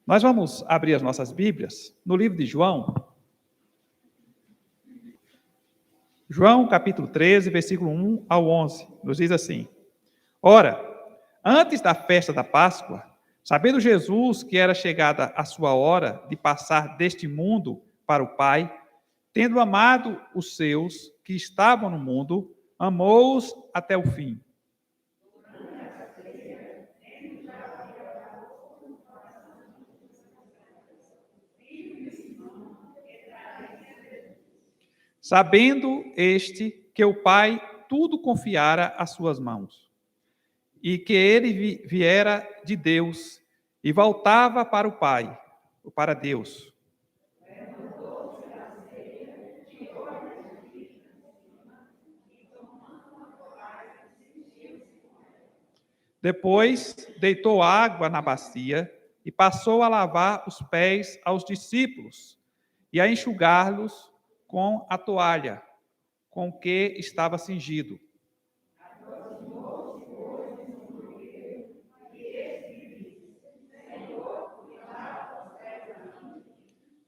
Nós vamos abrir as nossas Bíblias no livro de João. João, capítulo 13, versículo 1 ao 11, nos diz assim: Ora, antes da festa da Páscoa, sabendo Jesus que era chegada a sua hora de passar deste mundo para o Pai, tendo amado os seus que estavam no mundo, amou-os até o fim. Sabendo este que o Pai tudo confiara às suas mãos, e que ele viera de Deus e voltava para o Pai, ou para Deus. Depois deitou água na bacia e passou a lavar os pés aos discípulos e a enxugar-los com a toalha com que estava cingido.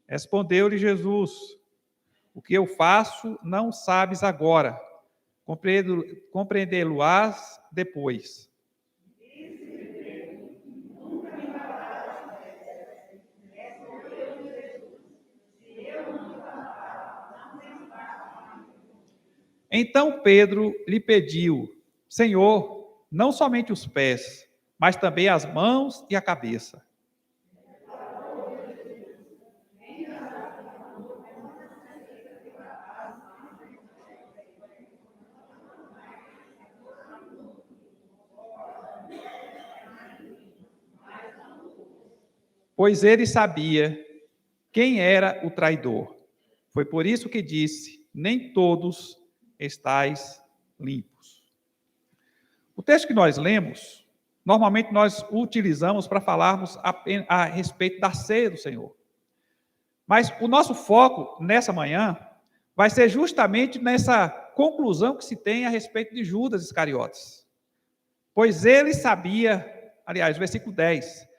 Respondeu-lhe Jesus: O que eu faço não sabes agora, compreendê-lo-ás depois. Então Pedro lhe pediu: Senhor, não somente os pés, mas também as mãos e a cabeça. Pois ele sabia quem era o traidor. Foi por isso que disse: nem todos estáis limpos. O texto que nós lemos, normalmente nós o utilizamos para falarmos a respeito da ceia do Senhor. Mas o nosso foco nessa manhã vai ser justamente nessa conclusão que se tem a respeito de Judas Iscariotes. Pois ele sabia, aliás, versículo 10,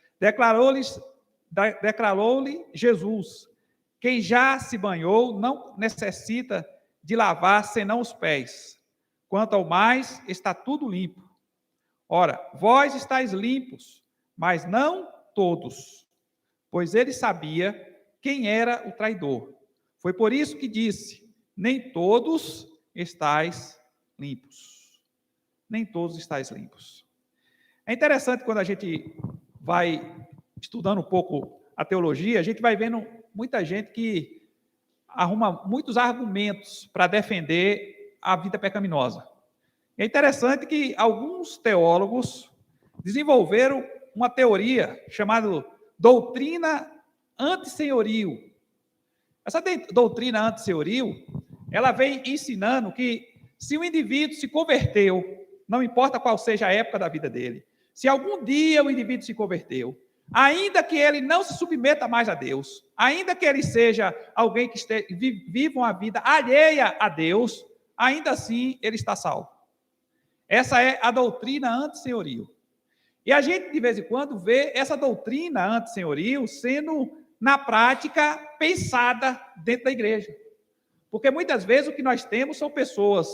declarou-lhe Jesus: quem já se banhou não necessita de lavar senão os pés. Quanto ao mais, está tudo limpo. Ora, vós estáis limpos, mas não todos. Pois ele sabia quem era o traidor. Foi por isso que disse: nem todos estáis limpos. Nem todos estáis limpos. É interessante quando a gente vai estudando um pouco a teologia, a gente vai vendo muita gente que arruma muitos argumentos para defender a vida pecaminosa. É interessante que alguns teólogos desenvolveram uma teoria chamada doutrina antissenhorio. Essa doutrina antissenhorio, ela vem ensinando que se o indivíduo se converteu, não importa qual seja a época da vida dele, se algum dia o indivíduo se converteu, ainda que ele não se submeta mais a Deus, ainda que ele seja alguém que viva uma vida alheia a Deus, ainda assim ele está salvo. Essa é a doutrina antissenhorio. E a gente, de vez em quando, vê essa doutrina antissenhorio sendo, na prática, pensada dentro da igreja. Porque muitas vezes o que nós temos são pessoas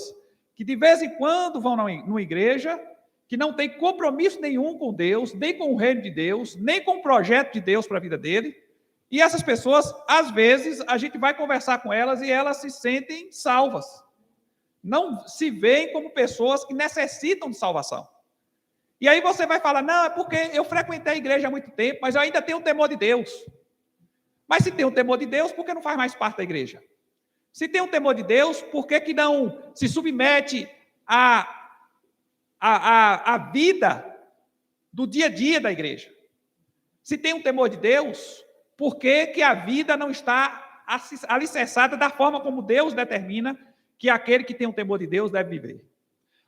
que, de vez em quando, vão numa igreja, que não tem compromisso nenhum com Deus, nem com o reino de Deus, nem com o projeto de Deus para a vida dele. E essas pessoas, às vezes, a gente vai conversar com elas e elas se sentem salvas. Não se veem como pessoas que necessitam de salvação. E aí você vai falar: não, é porque eu frequentei a igreja há muito tempo, mas eu ainda tenho o temor de Deus. Mas se tem o temor de Deus, por que não faz mais parte da igreja? Se tem o temor de Deus, por que não se submete à vida do dia a dia da igreja? Se tem um temor de Deus, por que a vida não está alicerçada da forma como Deus determina que aquele que tem um temor de Deus deve viver?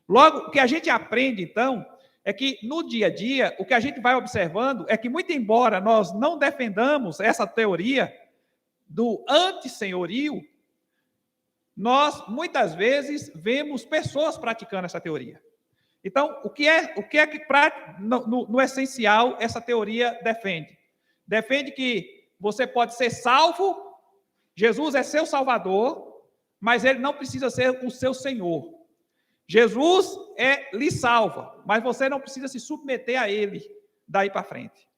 Logo, o que a gente aprende, então, é que no dia a dia, o que a gente vai observando é que, muito embora nós não defendamos essa teoria do antissenhorio, nós, muitas vezes, vemos pessoas praticando essa teoria. Então, o que é que no essencial, essa teoria defende? defende que você pode ser salvo, Jesus é seu Salvador, mas ele não precisa ser o seu Senhor. Jesus lhe salva, mas você não precisa se submeter a ele daí para frente.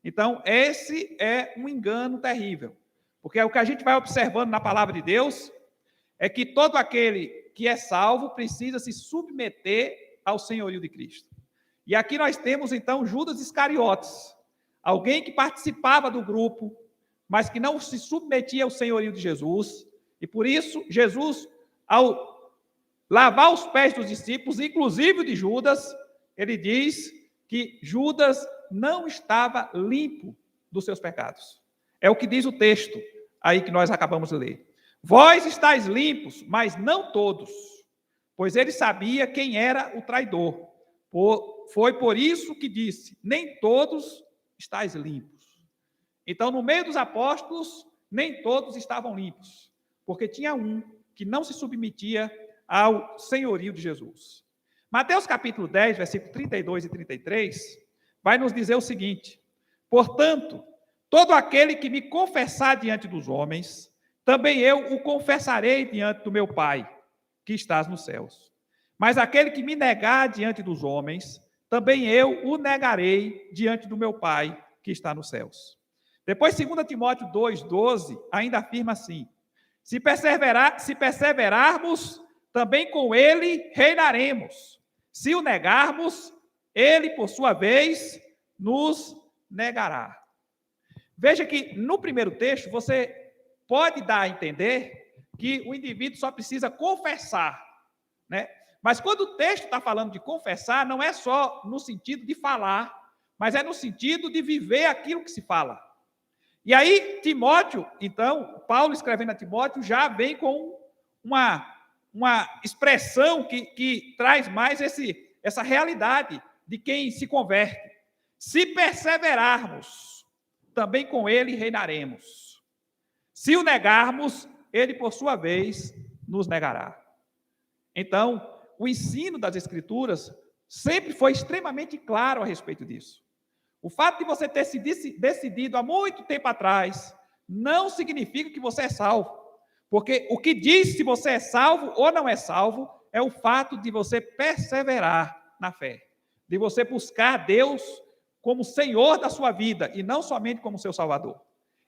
Então, esse é um engano terrível, porque o que a gente vai observando na palavra de Deus é que todo aquele que é salvo precisa se submeter ao senhorio de Cristo. E aqui nós temos, então, Judas Iscariotes, alguém que participava do grupo, mas que não se submetia ao senhorio de Jesus, e por isso, Jesus, ao lavar os pés dos discípulos, inclusive o de Judas, ele diz que Judas não estava limpo dos seus pecados. É o que diz o texto aí que nós acabamos de ler. Vós estáis limpos, mas não todos, pois ele sabia quem era o traidor. Foi por isso que disse, nem todos estáis limpos. Então, no meio dos apóstolos, nem todos estavam limpos, porque tinha um que não se submetia ao senhorio de Jesus. Mateus capítulo 10, versículo 32 e 33, vai nos dizer o seguinte: portanto, todo aquele que me confessar diante dos homens, também eu o confessarei diante do meu Pai, que estás nos céus. Mas aquele que me negar diante dos homens, também eu o negarei diante do meu Pai, que está nos céus. Depois, 2 Timóteo 2,12, ainda afirma assim: se perseverarmos, também com ele reinaremos. Se o negarmos, ele, por sua vez, nos negará. Veja que no primeiro texto, você pode dar a entender que o indivíduo só precisa confessar, né? Mas quando o texto está falando de confessar, não é só no sentido de falar, mas é no sentido de viver aquilo que se fala. E aí, Timóteo, então, Paulo escrevendo a Timóteo, já vem com uma expressão que traz mais essa realidade de quem se converte. Se perseverarmos, também com ele reinaremos. Se o negarmos, ele, por sua vez, nos negará. Então, o ensino das Escrituras sempre foi extremamente claro a respeito disso. O fato de você ter se decidido há muito tempo atrás não significa que você é salvo. Porque o que diz se você é salvo ou não é salvo é o fato de você perseverar na fé, de você buscar Deus como Senhor da sua vida e não somente como seu Salvador.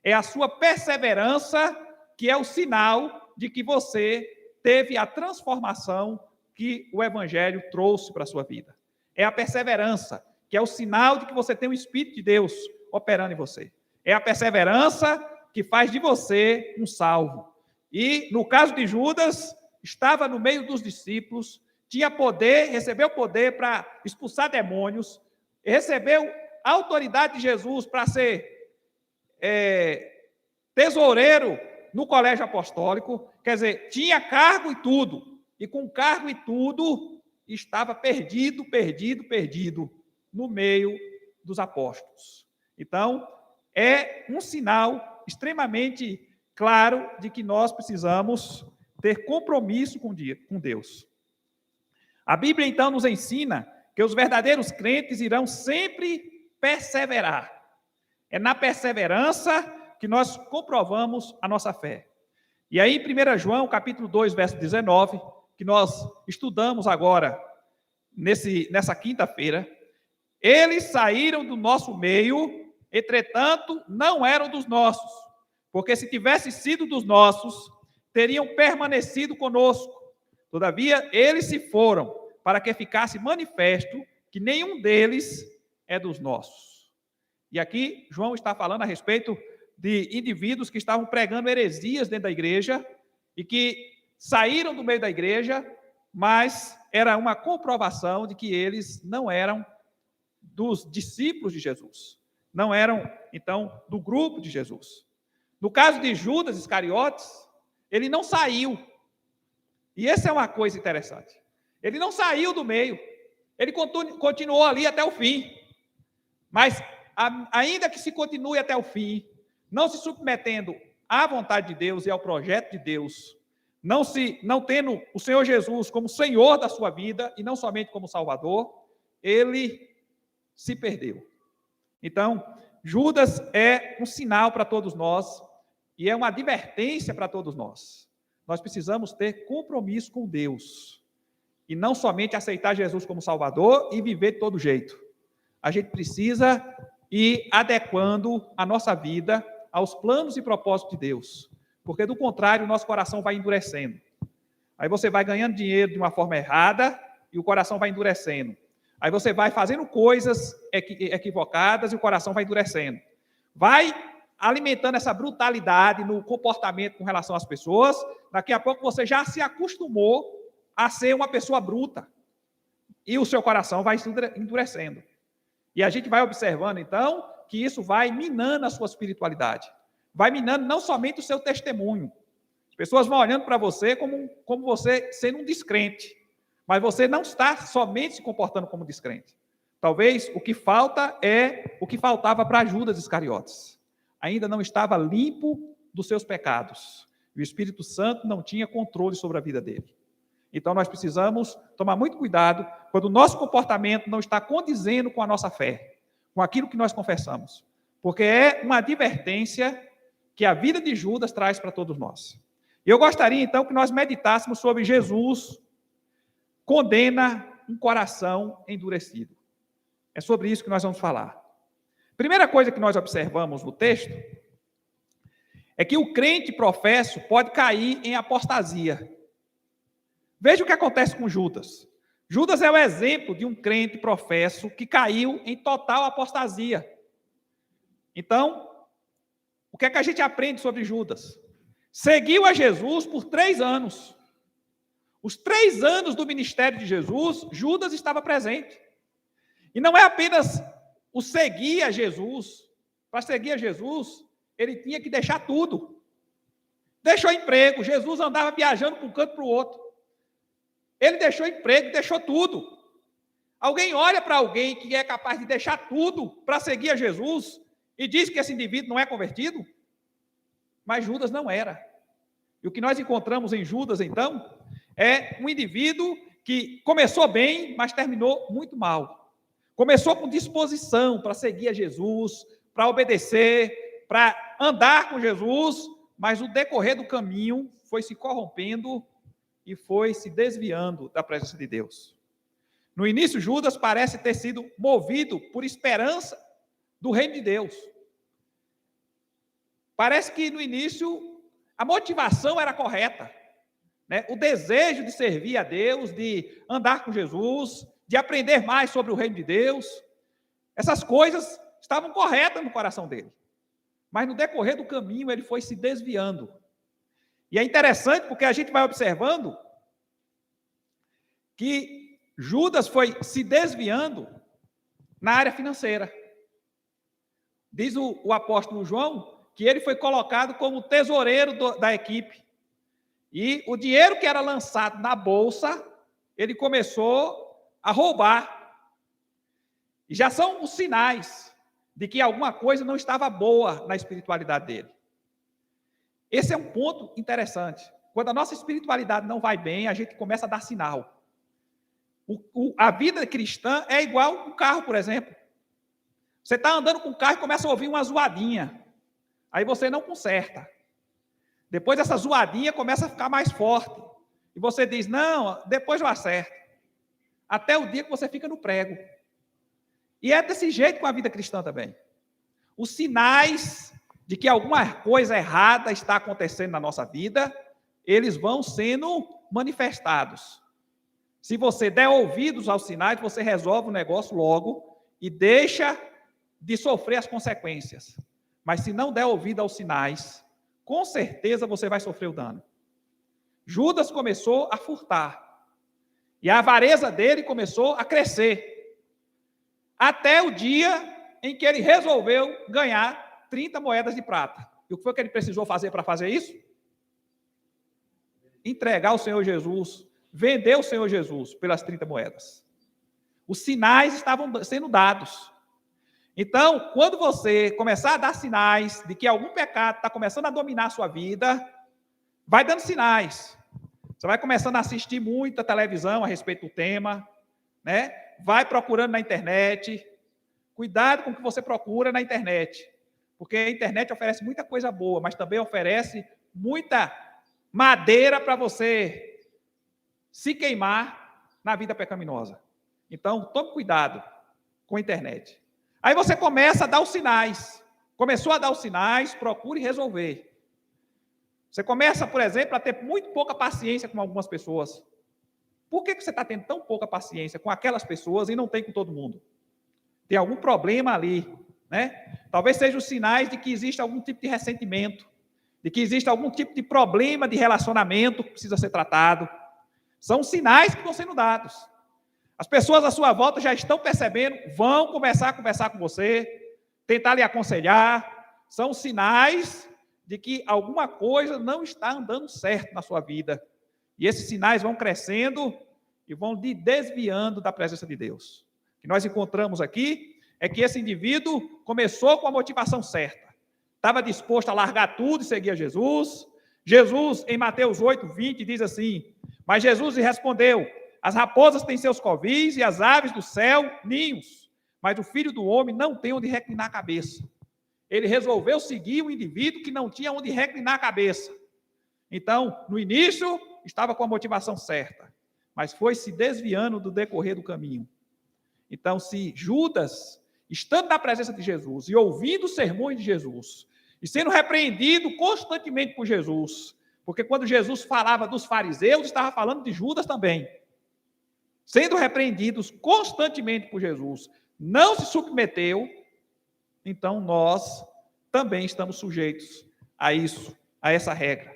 É a sua perseverança que é o sinal de que você teve a transformação que o Evangelho trouxe para a sua vida. É a perseverança, que é o sinal de que você tem o Espírito de Deus operando em você. É a perseverança que faz de você um salvo. E, no caso de Judas, estava no meio dos discípulos, tinha poder, recebeu poder para expulsar demônios, recebeu a autoridade de Jesus para ser tesoureiro no colégio apostólico, quer dizer, tinha cargo e tudo, e com cargo e tudo, estava perdido no meio dos apóstolos. Então, é um sinal extremamente claro de que nós precisamos ter compromisso com Deus. A Bíblia, então, nos ensina que os verdadeiros crentes irão sempre perseverar. É na perseverança que nós comprovamos a nossa fé. E aí, em 1 João, capítulo 2, verso 19, que nós estudamos agora, nessa quinta-feira, eles saíram do nosso meio, entretanto, não eram dos nossos, porque se tivessem sido dos nossos, teriam permanecido conosco. Todavia, eles se foram, para que ficasse manifesto que nenhum deles é dos nossos. E aqui, João está falando a respeito de indivíduos que estavam pregando heresias dentro da igreja e que saíram do meio da igreja, mas era uma comprovação de que eles não eram dos discípulos de Jesus, não eram, então, do grupo de Jesus. No caso de Judas Iscariotes, ele não saiu, e essa é uma coisa interessante, ele não saiu do meio, ele continuou ali até o fim, mas ainda que se continue até o fim, não se submetendo à vontade de Deus e ao projeto de Deus, não tendo o Senhor Jesus como Senhor da sua vida e não somente como Salvador, ele se perdeu. Então, Judas é um sinal para todos nós e é uma advertência para todos nós. Nós precisamos ter compromisso com Deus e não somente aceitar Jesus como Salvador e viver de todo jeito. A gente precisa ir adequando a nossa vida aos planos e propósitos de Deus, porque do contrário, o nosso coração vai endurecendo. Aí você vai ganhando dinheiro de uma forma errada e o coração vai endurecendo. Aí você vai fazendo coisas equivocadas e o coração vai endurecendo. Vai alimentando essa brutalidade no comportamento com relação às pessoas. Daqui a pouco você já se acostumou a ser uma pessoa bruta. E o seu coração vai endurecendo. E a gente vai observando, então, que isso vai minando a sua espiritualidade. Vai minando não somente o seu testemunho. As pessoas vão olhando para você como você sendo um descrente. Mas você não está somente se comportando como descrente. Talvez o que falta é o que faltava para Judas Iscariotes. Ainda não estava limpo dos seus pecados. E o Espírito Santo não tinha controle sobre a vida dele. Então nós precisamos tomar muito cuidado quando o nosso comportamento não está condizendo com a nossa fé, com aquilo que nós confessamos. Porque é uma advertência que a vida de Judas traz para todos nós. E eu gostaria então que nós meditássemos sobre Jesus condena um coração endurecido. É sobre isso que nós vamos falar. Primeira coisa que nós observamos no texto é que o crente professo pode cair em apostasia. Veja o que acontece com Judas. Judas é o exemplo de um crente professo que caiu em total apostasia. Então, o que é que a gente aprende sobre Judas? Seguiu a Jesus por 3 anos. Os 3 anos do ministério de Jesus, Judas estava presente. E não é apenas o seguir a Jesus. Para seguir a Jesus, ele tinha que deixar tudo. Deixou emprego. Jesus andava viajando de um canto para o outro. Ele deixou emprego, deixou tudo. Alguém olha para alguém que é capaz de deixar tudo para seguir a Jesus e diz que esse indivíduo não é convertido? Mas Judas não era. E o que nós encontramos em Judas, então, é um indivíduo que começou bem, mas terminou muito mal. Começou com disposição para seguir a Jesus, para obedecer, para andar com Jesus, mas no decorrer do caminho foi se corrompendo e foi se desviando da presença de Deus. No início, Judas parece ter sido movido por esperança do reino de Deus. Parece que no início a motivação era correta, né? O desejo de servir a Deus, de andar com Jesus, de aprender mais sobre o reino de Deus, essas coisas estavam corretas no coração dele. Mas no decorrer do caminho ele foi se desviando. E é interessante porque a gente vai observando que Judas foi se desviando na área financeira. Diz o apóstolo João que ele foi colocado como tesoureiro da equipe. E o dinheiro que era lançado na bolsa, ele começou a roubar. E já são os sinais de que alguma coisa não estava boa na espiritualidade dele. Esse é um ponto interessante. Quando a nossa espiritualidade não vai bem, a gente começa a dar sinal. A vida cristã é igual um carro, por exemplo. Você está andando com o carro e começa a ouvir uma zoadinha. Aí você não conserta. Depois essa zoadinha começa a ficar mais forte. E você diz, não, depois eu acerto. Até o dia que você fica no prego. E é desse jeito com a vida cristã também. Os sinais de que alguma coisa errada está acontecendo na nossa vida, eles vão sendo manifestados. Se você der ouvidos aos sinais, você resolve o negócio logo e deixa de sofrer as consequências. Mas se não der ouvido aos sinais, com certeza você vai sofrer o dano. Judas começou a furtar. E a avareza dele começou a crescer. Até o dia em que ele resolveu ganhar 30 moedas de prata. E o que foi que ele precisou fazer para fazer isso? Entregar o Senhor Jesus, vender o Senhor Jesus pelas 30 moedas. Os sinais estavam sendo dados. Então, quando você começar a dar sinais de que algum pecado está começando a dominar a sua vida, vai dando sinais. Você vai começando a assistir muita televisão a respeito do tema, né? Vai procurando na internet, Cuidado com o que você procura na internet. Porque a internet oferece muita coisa boa, mas também oferece muita madeira para você se queimar na vida pecaminosa. Então, tome cuidado com a internet. Aí você começa a dar os sinais. Começou a dar os sinais, procure resolver. Você começa, por exemplo, a ter muito pouca paciência com algumas pessoas. Por que você está tendo tão pouca paciência com aquelas pessoas e não tem com todo mundo? Tem algum problema ali, né? Talvez sejam os sinais de que existe algum tipo de ressentimento, de que existe algum tipo de problema de relacionamento que precisa ser tratado. São sinais que estão sendo dados. As pessoas à sua volta já estão percebendo, vão começar a conversar com você, tentar lhe aconselhar. São sinais de que alguma coisa não está andando certo na sua vida. E esses sinais vão crescendo e vão lhe desviando da presença de Deus. O que nós encontramos aqui é que esse indivíduo começou com a motivação certa. Estava disposto a largar tudo e seguir a Jesus. Jesus, em Mateus 8:20, diz assim: mas Jesus lhe respondeu: as raposas têm seus covis e as aves do céu ninhos, mas o Filho do Homem não tem onde reclinar a cabeça. Ele resolveu seguir um indivíduo que não tinha onde reclinar a cabeça. Então, no início, estava com a motivação certa, mas foi se desviando do decorrer do caminho. Então, se Judas, estando na presença de Jesus e ouvindo os sermões de Jesus, e sendo repreendido constantemente por Jesus, porque quando Jesus falava dos fariseus, estava falando de Judas também, sendo repreendidos constantemente por Jesus, não se submeteu, então nós também estamos sujeitos a isso, a essa regra.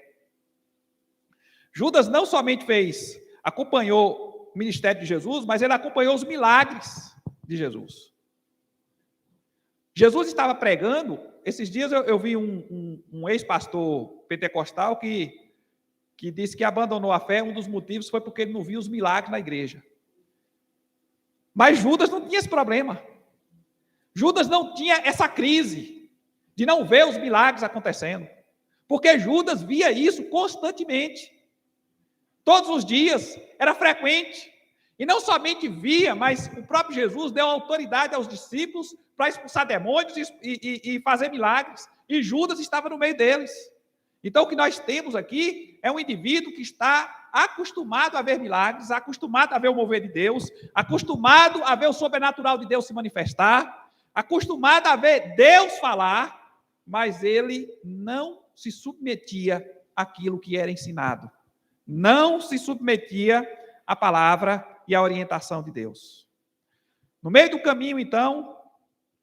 Judas não somente acompanhou o ministério de Jesus, mas ele acompanhou os milagres de Jesus. Jesus estava pregando, esses dias eu vi um ex-pastor pentecostal que disse que abandonou a fé, um dos motivos foi porque ele não viu os milagres na igreja. Mas Judas não tinha esse problema. Judas não tinha essa crise de não ver os milagres acontecendo, porque Judas via isso constantemente. Todos os dias, era frequente. E não somente via, mas o próprio Jesus deu autoridade aos discípulos para expulsar demônios e fazer milagres. E Judas estava no meio deles. Então, o que nós temos aqui é um indivíduo que está acostumado a ver milagres, acostumado a ver o mover de Deus, acostumado a ver o sobrenatural de Deus se manifestar, acostumado a ver Deus falar, mas ele não se submetia àquilo que era ensinado. Não se submetia à palavra e à orientação de Deus. No meio do caminho, então,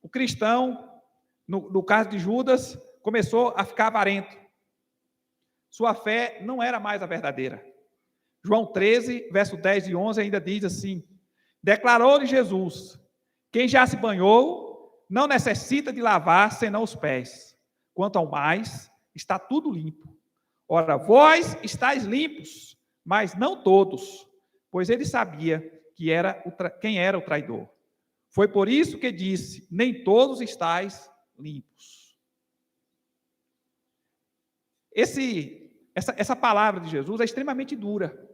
o cristão, no caso de Judas, começou a ficar avarento. Sua fé não era mais a verdadeira. João 13, verso 10 e 11 ainda diz assim: declarou-lhe Jesus: quem já se banhou não necessita de lavar senão os pés. Quanto ao mais, está tudo limpo. Ora, vós estáis limpos, mas não todos, pois ele sabia quem era o traidor. Foi por isso que disse: nem todos estáis limpos. Essa palavra de Jesus é extremamente dura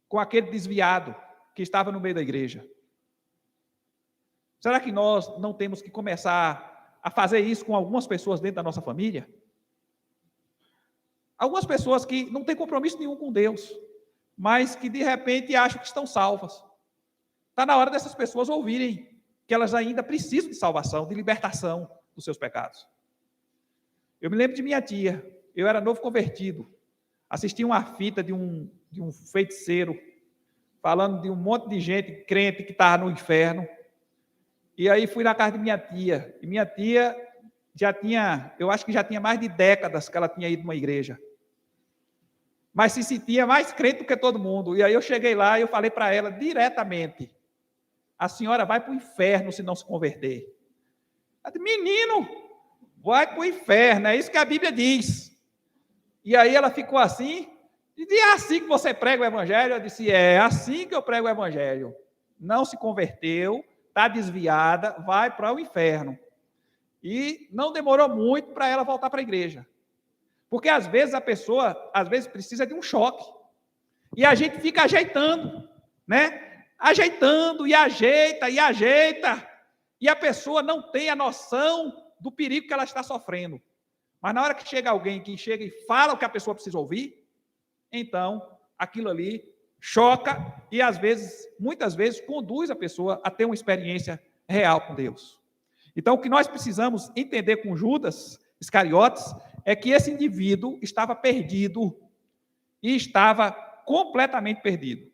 com aquele desviado que estava no meio da igreja. Será que nós não temos que começar a fazer isso com algumas pessoas dentro da nossa família? Algumas pessoas que não têm compromisso nenhum com Deus, mas que de repente acham que estão salvas. Está na hora dessas pessoas ouvirem que elas ainda precisam de salvação, de libertação dos seus pecados. Eu me lembro de minha tia, eu era novo convertido, assisti uma fita de um feiticeiro, falando de um monte de gente crente que estava no inferno, e aí fui na casa de minha tia, e minha tia eu acho que já tinha mais de décadas que ela tinha ido numa igreja, mas se sentia mais crente do que todo mundo, e aí eu cheguei lá e eu falei para ela diretamente: a senhora vai para o inferno se não se converter. Ela disse: menino, vai para o inferno, é isso que a Bíblia diz. E aí ela ficou assim, e é assim que você prega o evangelho? Eu disse: é assim que eu prego o evangelho. Não se converteu, está desviada, vai para o inferno. E não demorou muito para ela voltar para a igreja. Porque às vezes a pessoa, precisa de um choque. E a gente fica ajeitando, né? Ajeitando e ajeita. e a pessoa não tem a noção do perigo que ela está sofrendo. Mas na hora que chega alguém que chega e fala o que a pessoa precisa ouvir, então aquilo ali choca e às vezes, muitas vezes, conduz a pessoa a ter uma experiência real com Deus. Então, o que nós precisamos entender com Judas Iscariotes é que esse indivíduo estava perdido e estava completamente perdido.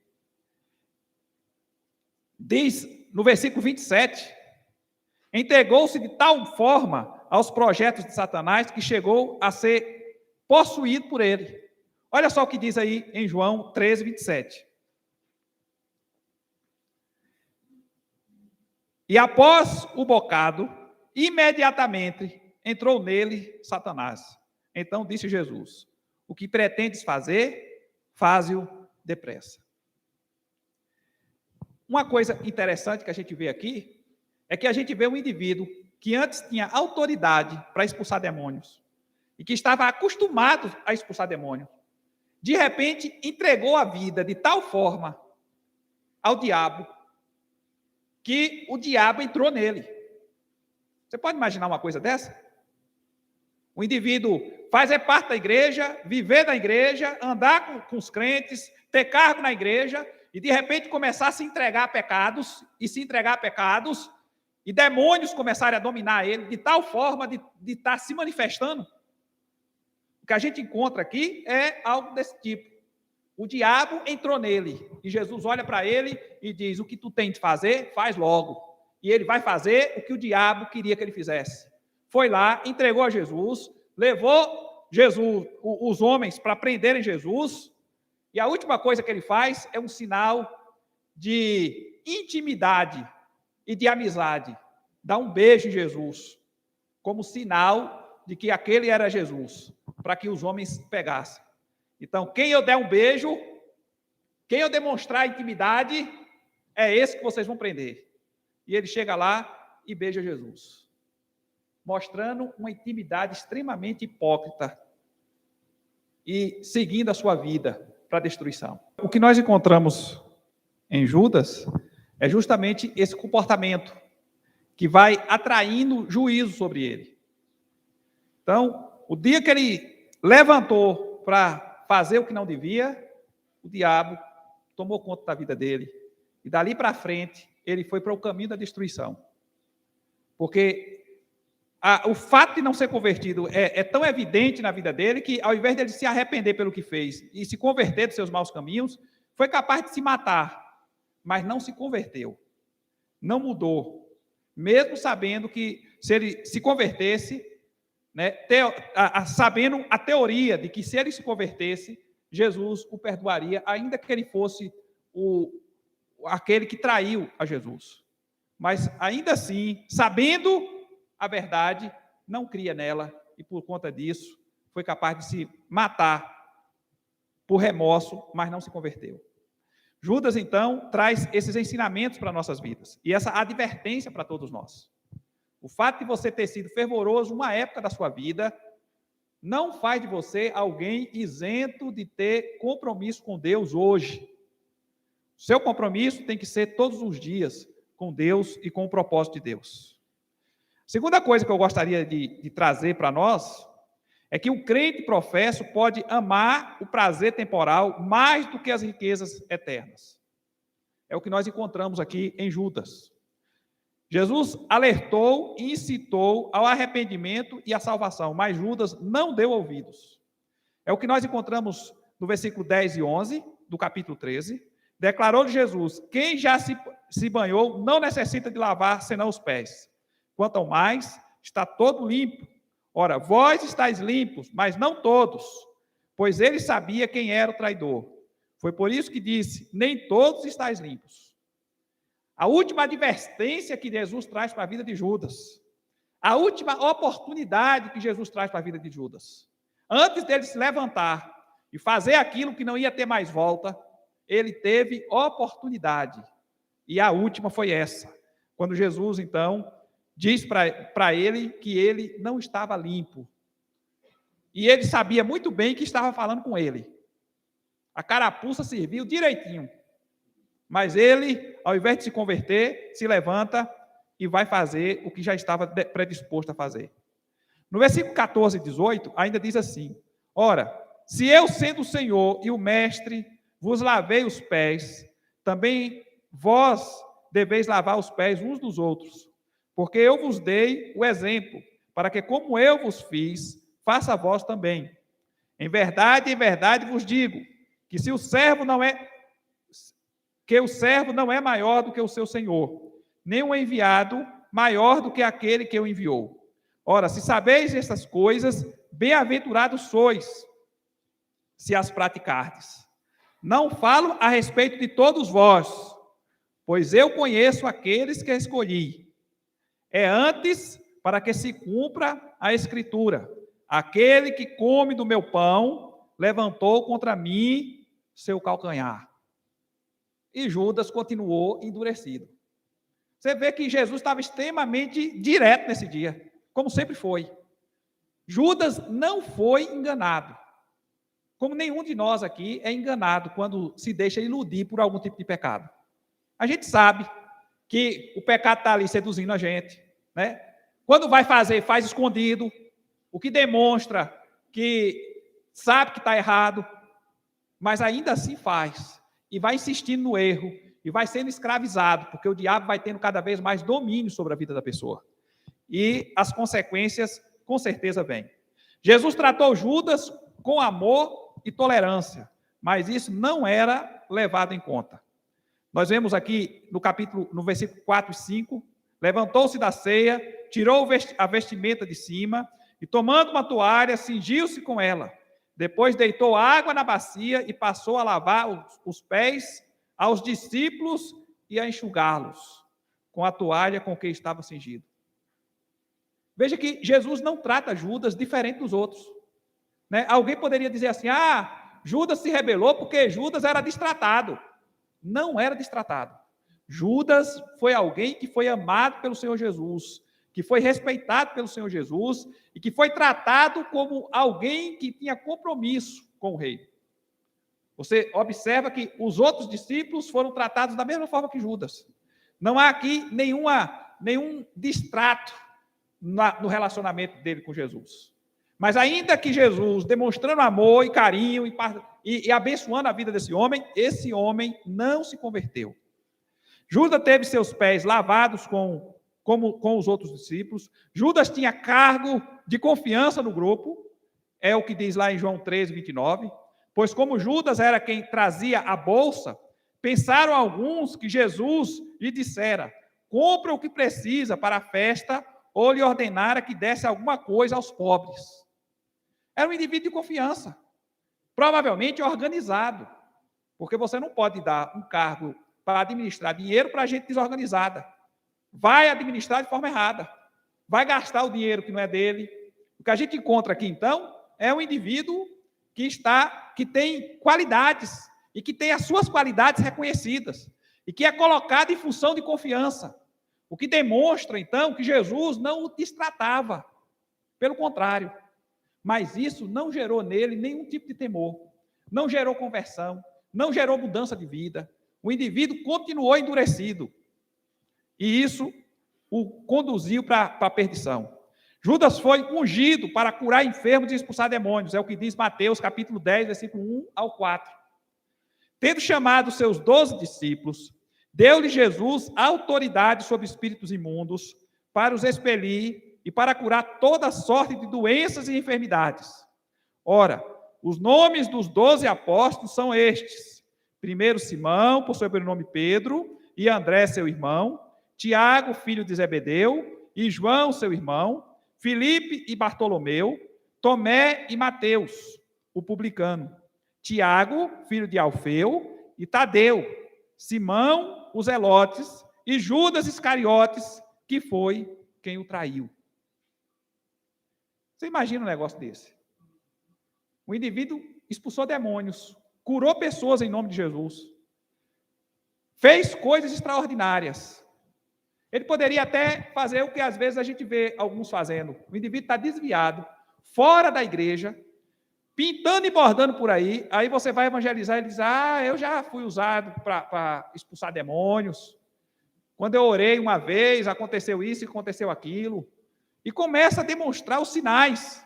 Diz no versículo 27, entregou-se de tal forma aos projetos de Satanás que chegou a ser possuído por ele. Olha só o que diz aí em João 13, 27. E após o bocado, imediatamente entrou nele Satanás. Então disse Jesus: o que pretendes fazer, faze-o depressa. Uma coisa interessante que a gente vê aqui é que a gente vê um indivíduo que antes tinha autoridade para expulsar demônios e que estava acostumado a expulsar demônios. De repente, entregou a vida de tal forma ao diabo que o diabo entrou nele. Você pode imaginar uma coisa dessa? O indivíduo fazer parte da igreja, viver na igreja, andar com os crentes, ter cargo na igreja, e de repente começar a se entregar a pecados, e demônios começarem a dominar ele, de tal forma de estar se manifestando. O que a gente encontra aqui é algo desse tipo. O diabo entrou nele, e Jesus olha para ele e diz: o que tu tem de fazer, faz logo. E ele vai fazer o que o diabo queria que ele fizesse. Foi lá, entregou a Jesus, levou Jesus, os homens para prenderem Jesus, e a última coisa que ele faz é um sinal de intimidade e de amizade. Dá um beijo em Jesus, como sinal de que aquele era Jesus, para que os homens pegassem. Então, quem eu der um beijo, quem eu demonstrar intimidade, é esse que vocês vão prender. E ele chega lá e beija Jesus, mostrando uma intimidade extremamente hipócrita e seguindo a sua vida para a destruição. O que nós encontramos em Judas é justamente esse comportamento que vai atraindo juízo sobre ele. Então, o dia que ele levantou para fazer o que não devia, o diabo tomou conta da vida dele. E dali para frente, ele foi para o caminho da destruição. Porque o fato de não ser convertido é tão evidente na vida dele que, ao invés de ele se arrepender pelo que fez e se converter dos seus maus caminhos, foi capaz de se matar, mas não se converteu. Não mudou. Mesmo sabendo que, se ele se convertesse, né, sabendo a teoria de que, se ele se convertesse, Jesus o perdoaria, ainda que ele fosse aquele que traiu a Jesus. Mas, ainda assim, sabendo a verdade, não cria nela, e por conta disso, foi capaz de se matar por remorso, mas não se converteu. Judas, então, traz esses ensinamentos para nossas vidas, e essa advertência para todos nós. O fato de você ter sido fervoroso uma época da sua vida, não faz de você alguém isento de ter compromisso com Deus hoje. Seu compromisso tem que ser todos os dias com Deus e com o propósito de Deus. Segunda coisa que eu gostaria de trazer para nós é que o crente professo pode amar o prazer temporal mais do que as riquezas eternas. É o que nós encontramos aqui em Judas. Jesus alertou e incitou ao arrependimento e à salvação, mas Judas não deu ouvidos. É o que nós encontramos no versículo 10 e 11 do capítulo 13. Declarou Jesus: quem já se banhou não necessita de lavar senão os pés. Quanto ao mais, está todo limpo. Ora, vós estáis limpos, mas não todos, pois ele sabia quem era o traidor. Foi por isso que disse: nem todos estáis limpos. A última advertência que Jesus traz para a vida de Judas, a última oportunidade que Jesus traz para a vida de Judas, antes dele se levantar e fazer aquilo que não ia ter mais volta, ele teve oportunidade. E a última foi essa, quando Jesus, então, diz para ele que ele não estava limpo. E ele sabia muito bem que estava falando com ele. A carapuça serviu direitinho. Mas ele, ao invés de se converter, se levanta e vai fazer o que já estava predisposto a fazer. No versículo 14 e 18, ainda diz assim: ora, se eu, sendo o Senhor e o Mestre, vos lavei os pés, também vós deveis lavar os pés uns dos outros, porque eu vos dei o exemplo, para que, como eu vos fiz, faça vós também. Em verdade vos digo, que o servo não é maior do que o seu senhor, nem o enviado maior do que aquele que o enviou. Ora, se sabeis estas coisas, bem-aventurados sois, se as praticardes. Não falo a respeito de todos vós, pois eu conheço aqueles que escolhi. É antes para que se cumpra a Escritura: aquele que come do meu pão levantou contra mim seu calcanhar. E Judas continuou endurecido. Você vê que Jesus estava extremamente direto nesse dia, como sempre foi. Judas não foi enganado, como nenhum de nós aqui é enganado quando se deixa iludir por algum tipo de pecado. A gente sabe que o pecado está ali seduzindo a gente, né? Quando vai fazer, faz escondido, o que demonstra que sabe que está errado, mas ainda assim faz, e vai insistindo no erro, e vai sendo escravizado, porque o diabo vai tendo cada vez mais domínio sobre a vida da pessoa. E as consequências, com certeza, vêm. Jesus tratou Judas com amor e tolerância, mas isso não era levado em conta. Nós vemos aqui no versículo 4 e 5, levantou-se da ceia, tirou a vestimenta de cima, e tomando uma toalha, cingiu-se com ela. Depois deitou água na bacia e passou a lavar os pés aos discípulos e a enxugá-los com a toalha com que estava cingido. Veja que Jesus não trata Judas diferente dos outros, né? Alguém poderia dizer assim: Judas se rebelou porque Judas era destratado. Não era destratado. Judas foi alguém que foi amado pelo Senhor Jesus, que foi respeitado pelo Senhor Jesus e que foi tratado como alguém que tinha compromisso com o rei. Você observa que os outros discípulos foram tratados da mesma forma que Judas. Não há aqui nenhum distrato no relacionamento dele com Jesus. Mas ainda que Jesus, demonstrando amor e carinho e abençoando a vida desse homem, esse homem não se converteu. Judas teve seus pés lavados com os outros discípulos. Judas tinha cargo de confiança no grupo, é o que diz lá em João 13, 29. Pois como Judas era quem trazia a bolsa, pensaram alguns que Jesus lhe dissera: compra o que precisa para a festa, ou lhe ordenara que desse alguma coisa aos pobres. Era um indivíduo de confiança, provavelmente organizado, porque você não pode dar um cargo para administrar dinheiro para gente desorganizada. Vai administrar de forma errada, vai gastar o dinheiro que não é dele. O que a gente encontra aqui, então, é um indivíduo que tem qualidades e que tem as suas qualidades reconhecidas e que é colocado em função de confiança. O que demonstra, então, que Jesus não o destratava. Pelo contrário. Mas isso não gerou nele nenhum tipo de temor. Não gerou conversão. Não gerou mudança de vida. O indivíduo continuou endurecido. E isso o conduziu para a perdição. Judas foi ungido para curar enfermos e expulsar demônios. É o que diz Mateus, capítulo 10, versículo 1 ao 4. Tendo chamado seus 12 discípulos, deu-lhe Jesus autoridade sobre espíritos imundos para os expelir e para curar toda sorte de doenças e enfermidades. Ora, os nomes dos 12 apóstolos são estes: primeiro Simão, por sobrenome Pedro, e André, seu irmão, Tiago, filho de Zebedeu, e João, seu irmão, Filipe e Bartolomeu, Tomé e Mateus, o publicano, Tiago, filho de Alfeu, e Tadeu, Simão, os Zelotes, e Judas Iscariotes, que foi quem o traiu. Você imagina um negócio desse? O indivíduo expulsou demônios, curou pessoas em nome de Jesus, fez coisas extraordinárias. Ele poderia até fazer o que às vezes a gente vê alguns fazendo. O indivíduo está desviado, fora da igreja, pintando e bordando por aí você vai evangelizar e ele diz: eu já fui usado para expulsar demônios. Quando eu orei uma vez, aconteceu isso e aconteceu aquilo. E começa a demonstrar os sinais.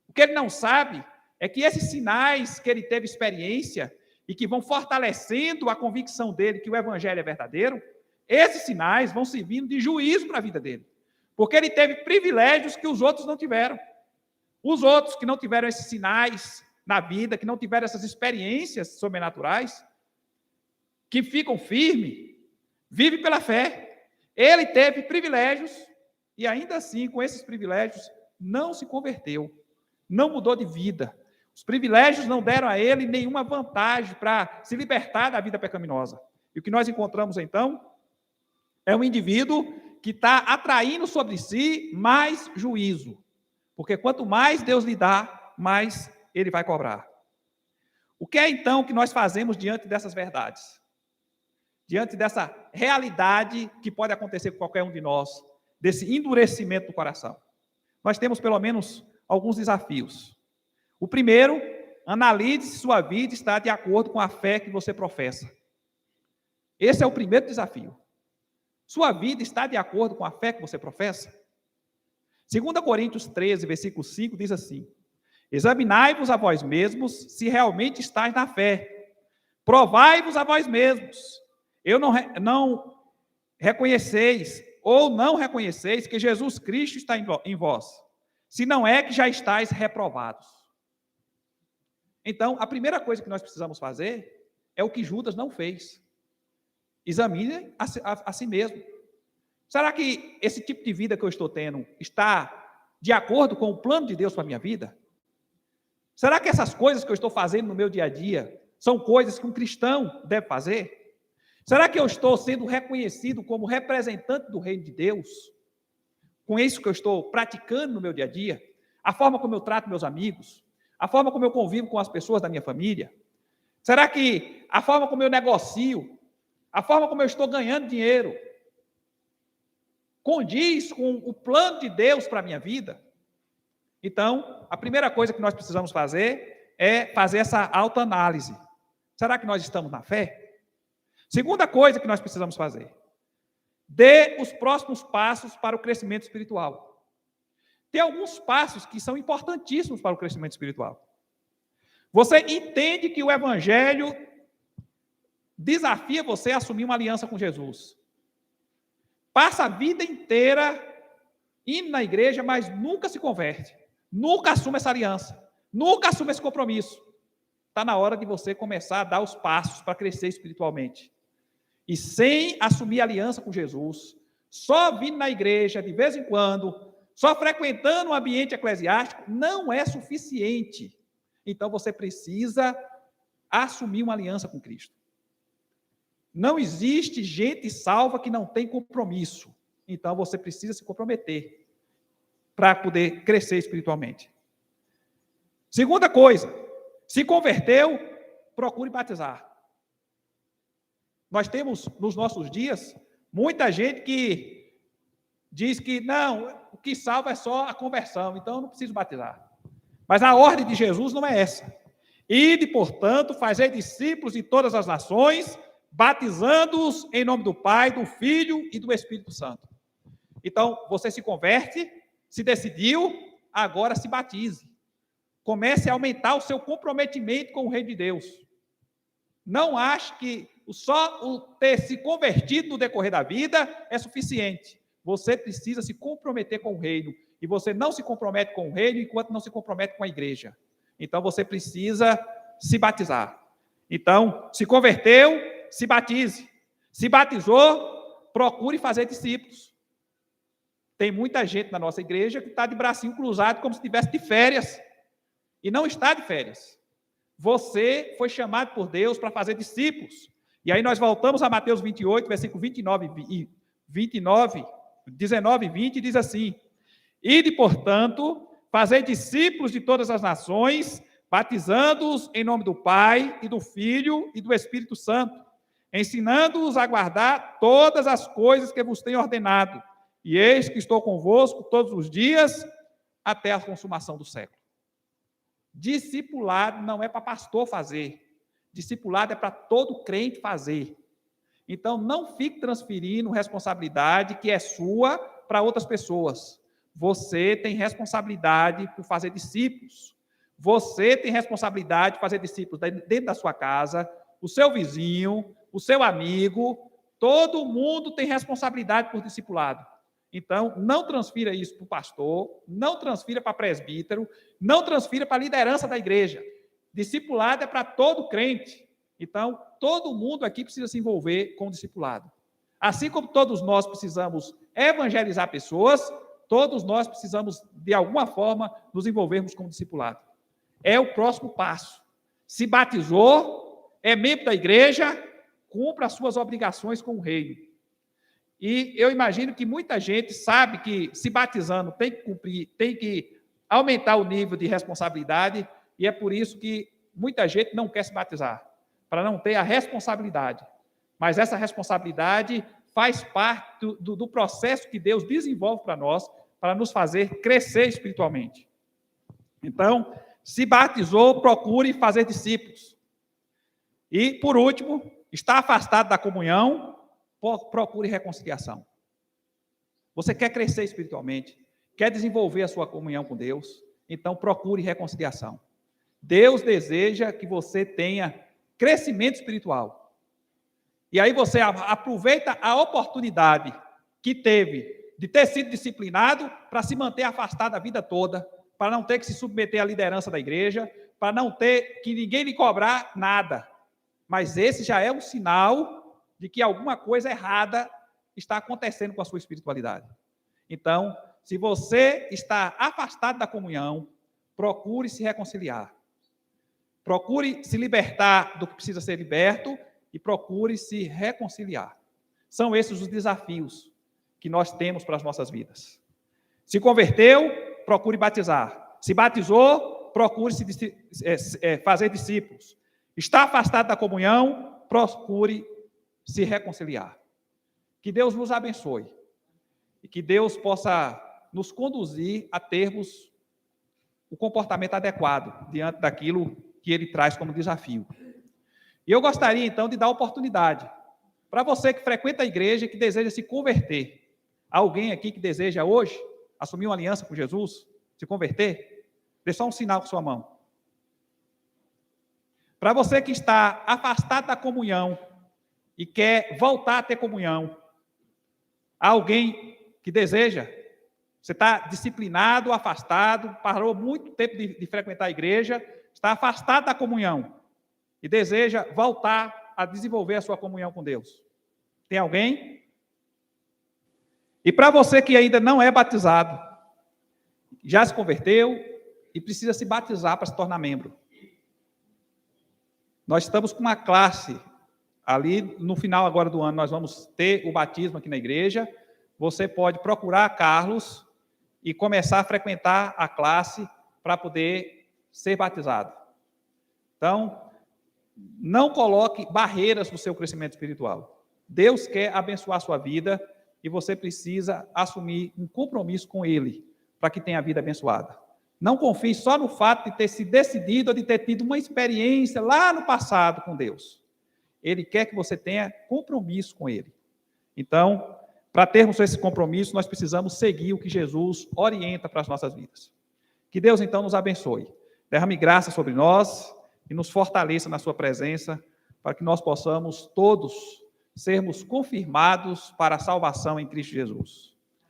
O que ele não sabe é que esses sinais que ele teve experiência e que vão fortalecendo a convicção dele que o evangelho é verdadeiro, esses sinais vão servindo de juízo para a vida dele. Porque ele teve privilégios que os outros não tiveram. Os outros que não tiveram esses sinais na vida, que não tiveram essas experiências sobrenaturais, que ficam firmes, vivem pela fé. Ele teve privilégios e ainda assim, com esses privilégios, não se converteu, não mudou de vida. Os privilégios não deram a ele nenhuma vantagem para se libertar da vida pecaminosa. E o que nós encontramos, então, é um indivíduo que está atraindo sobre si mais juízo. Porque quanto mais Deus lhe dá, mais ele vai cobrar. O que é, então, que nós fazemos diante dessas verdades? Diante dessa realidade que pode acontecer com qualquer um de nós, desse endurecimento do coração? Nós temos, pelo menos, alguns desafios. O primeiro, analise se sua vida está de acordo com a fé que você professa. Esse é o primeiro desafio. Sua vida está de acordo com a fé que você professa? 2 Coríntios 13, versículo 5, diz assim: examinai-vos a vós mesmos se realmente estáis na fé. Provai-vos a vós mesmos. Não reconheceis ou não reconheceis que Jesus Cristo está em vós, se não é que já estáis reprovados. Então, a primeira coisa que nós precisamos fazer é o que Judas não fez. Examine a si mesmo. Será que esse tipo de vida que eu estou tendo está de acordo com o plano de Deus para a minha vida? Será que essas coisas que eu estou fazendo no meu dia a dia são coisas que um cristão deve fazer? Será que eu estou sendo reconhecido como representante do reino de Deus? Com isso que eu estou praticando no meu dia a dia? A forma como eu trato meus amigos? A forma como eu convivo com as pessoas da minha família? Será que a forma como eu negocio? A forma como eu estou ganhando dinheiro condiz com o plano de Deus para a minha vida? Então, a primeira coisa que nós precisamos fazer é fazer essa autoanálise. Será que nós estamos na fé? Segunda coisa que nós precisamos fazer: dê os próximos passos para o crescimento espiritual. Tem alguns passos que são importantíssimos para o crescimento espiritual. Você entende que o evangelho desafia você a assumir uma aliança com Jesus. Passa a vida inteira indo na igreja, mas nunca se converte. Nunca assume essa aliança. Nunca assume esse compromisso. Está na hora de você começar a dar os passos para crescer espiritualmente. E sem assumir aliança com Jesus, só vindo na igreja de vez em quando, só frequentando o ambiente eclesiástico, não é suficiente. Então você precisa assumir uma aliança com Cristo. Não existe gente salva que não tem compromisso. Então você precisa se comprometer para poder crescer espiritualmente. Segunda coisa, se converteu, procure batizar. Nós temos nos nossos dias muita gente que diz que não, o que salva é só a conversão, então eu não preciso batizar. Mas a ordem de Jesus não é essa. Ide, portanto, fazei discípulos de todas as nações, batizando-os em nome do Pai, do Filho e do Espírito Santo. Então, você se converte, se decidiu, agora se batize. Comece a aumentar o seu comprometimento com o reino de Deus. Não ache que só o ter se convertido no decorrer da vida é suficiente. Você precisa se comprometer com o reino. E você não se compromete com o reino enquanto não se compromete com a igreja. Então, você precisa se batizar. Então, se converteu, se batize. Se batizou, procure fazer discípulos. Tem muita gente na nossa igreja que está de bracinho cruzado como se estivesse de férias. E não está de férias. Você foi chamado por Deus para fazer discípulos. E aí nós voltamos a Mateus 28, versículo 19 e 20, diz assim: ide, portanto, fazei discípulos de todas as nações, batizando-os em nome do Pai, e do Filho, e do Espírito Santo, ensinando-os a guardar todas as coisas que vos tenho ordenado. E eis que estou convosco todos os dias, até a consumação do século. Discipulado não é para pastor fazer. Discipulado é para todo crente fazer. Então, não fique transferindo responsabilidade que é sua para outras pessoas. Você tem responsabilidade por fazer discípulos. Você tem responsabilidade de fazer discípulos dentro da sua casa, o seu vizinho, o seu amigo, todo mundo tem responsabilidade por discipulado. Então, não transfira isso para o pastor, não transfira para presbítero, não transfira para a liderança da igreja. Discipulado é para todo crente. Então, todo mundo aqui precisa se envolver com o discipulado. Assim como todos nós precisamos evangelizar pessoas, todos nós precisamos, de alguma forma, nos envolvermos com o discipulado. É o próximo passo. Se batizou, é membro da igreja, cumpra as suas obrigações com o reino. E eu imagino que muita gente sabe que se batizando tem que cumprir, tem que aumentar o nível de responsabilidade, e é por isso que muita gente não quer se batizar, para não ter a responsabilidade. Mas essa responsabilidade faz parte do processo que Deus desenvolve para nós, para nos fazer crescer espiritualmente. Então, se batizou, procure fazer discípulos. E, por último, está afastado da comunhão, procure reconciliação. Você quer crescer espiritualmente, quer desenvolver a sua comunhão com Deus, então procure reconciliação. Deus deseja que você tenha crescimento espiritual. E aí você aproveita a oportunidade que teve de ter sido disciplinado para se manter afastado a vida toda, para não ter que se submeter à liderança da igreja, para não ter que ninguém lhe cobrar nada. Mas esse já é um sinal de que alguma coisa errada está acontecendo com a sua espiritualidade. Então, se você está afastado da comunhão, procure se reconciliar. Procure se libertar do que precisa ser liberto e procure se reconciliar. São esses os desafios que nós temos para as nossas vidas. Se converteu, procure batizar. Se batizou, procure fazer discípulos. Está afastado da comunhão, procure se reconciliar. Que Deus nos abençoe e que Deus possa nos conduzir a termos o comportamento adequado diante daquilo que Ele traz como desafio. E eu gostaria, então, de dar oportunidade para você que frequenta a igreja e que deseja se converter. Alguém aqui que deseja hoje assumir uma aliança com Jesus, se converter? Dê só um sinal com sua mão. Para você que está afastado da comunhão e quer voltar a ter comunhão, há alguém que deseja? Você está disciplinado, afastado, parou muito tempo de frequentar a igreja, está afastado da comunhão e deseja voltar a desenvolver a sua comunhão com Deus. Tem alguém? E para você que ainda não é batizado, já se converteu e precisa se batizar para se tornar membro. Nós estamos com uma classe, ali no final agora do ano, nós vamos ter o batismo aqui na igreja. Você pode procurar Carlos e começar a frequentar a classe para poder ser batizado. Então, não coloque barreiras no seu crescimento espiritual. Deus quer abençoar a sua vida e você precisa assumir um compromisso com Ele para que tenha a vida abençoada. Não confie só no fato de ter se decidido ou de ter tido uma experiência lá no passado com Deus. Ele quer que você tenha compromisso com Ele. Então, para termos esse compromisso, nós precisamos seguir o que Jesus orienta para as nossas vidas. Que Deus, então, nos abençoe. Derrame graça sobre nós e nos fortaleça na sua presença, para que nós possamos todos sermos confirmados para a salvação em Cristo Jesus.